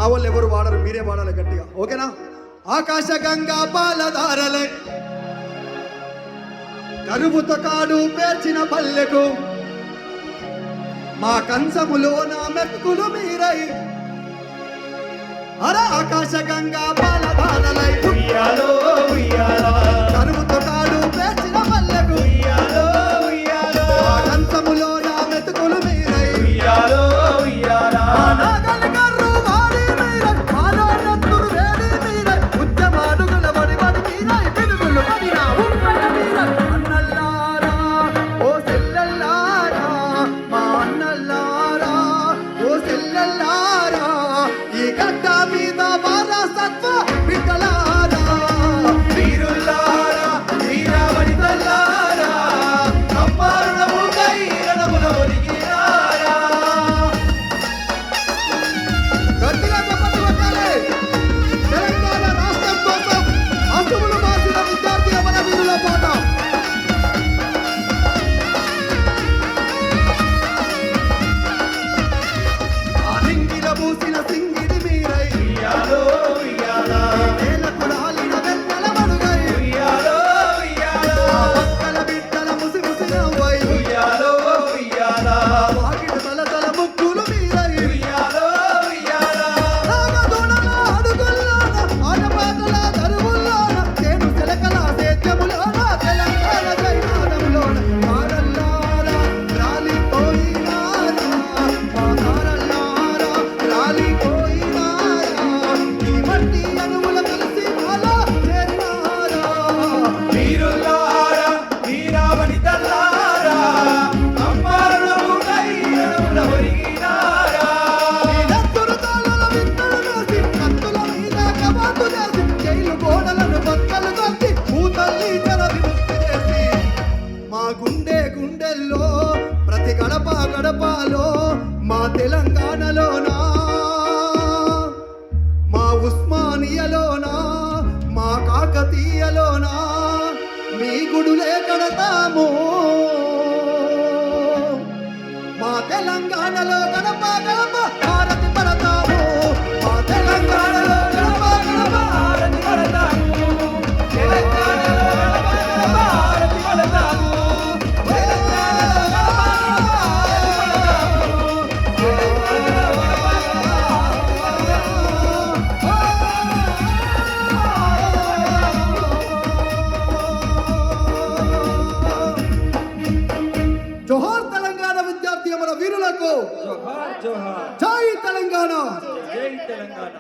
మా వాళ్ళు ఎవరు వాడరు, మీరే వాడాలి గట్టిగా, ఓకేనా? ఆకాశ గంగా పాలధారలే కరువుతో కాడు పేర్చిన పల్లెకు మా కంచములో నా మెతుకులు మీరై అర ఆకాశ గంగా పాలధారలై ఉయ్యాలో ఉయ్యాలా కరువుతో కాడు పేర్చిన పల్లెకు ఉయ్యాలో ఉయ్యాలా మా కంచములో నా మెతుకులు మీరై ఉయ్యాలో ఉయ్యాలా నాగలి కర్రు వాడి మీరై మానవత్తురు వేడి మీరై ఉద్యమాడుగుల బడి బడి మీరై పిడుగులు పడిన ఉమ్మడి మీరై అన్నల్లారా ఓ సెల్లల్లారా మా అన్నల్లారా ఓ సెల్లల్లారా ఈ గడ్డ మీద వారసత్వ బిడ్డలారా వీరుల్లారా వీరావనితల్లారా అమ్మారుణము కై రణముల ఒలిగినారా గట్టిగా చప్పట్లు కొట్టాలి. తెలంగాణ రాష్ట్రం కోసం అసువులు మార్చిన విద్యార్థి అమర వీరుల పాట. ఆ నింగిల పూసిన సింగిడి మీరై ఉయ్యాలో ఉయ్యాలా నేలకు రాలిన వెన్నెల మడుగై ఉయ్యాలో ఉయ్యాలా ఆ పక్కల బిడ్డల ముసి ముసి నవ్వై ఉయ్యాలో ఉయ్యాలా వాకిట తల తల ముక్కులు మీరై ఉయ్యాలో ఉయ్యాలా నాగదుడల అడుగుల్లోన ఆటపాటల దరువుల్లోన తేను చిలకల సేద్యములోన తెలంగాణ జైనాదంలోన తారల్లారా రాలిపోయినారా మా తారల్లారా రాలిపోయినారా ఈ మట్టి అణువుల కలిసి మాలో చేరినారా వీరుల్లారా వీరావనితల్లారా అమ్మారుణము కై రణముల ఒలిగినారా నెత్తురు తాళల విత్తలు వేసి కత్తుల మీద కవాతు చేసి జైలు గోడలను బక్కలు కొట్టి భూతల్లి జల విముక్తి చేసి మా గుండెల్లో ప్రతి గడప గడపలో మా తెలంగాణలోనా మా ఉస్మానియాలోనా మా కాకతీయలోనా మీ గుడులే కడతాము మా తెలంగాణలో గడప గడప హారతి పడతాము మా తెలంగాణలో గడప గడప హారతి పడతాము తెలంగాణలో గడప గడప హారతి పడతాము తెలంగాణలో గడప గడప జోహార్ తెలంగాణ విద్యార్థి అమర వీరులకు జోహార్ జోహార్ జై తెలంగాణ జై తెలంగాణ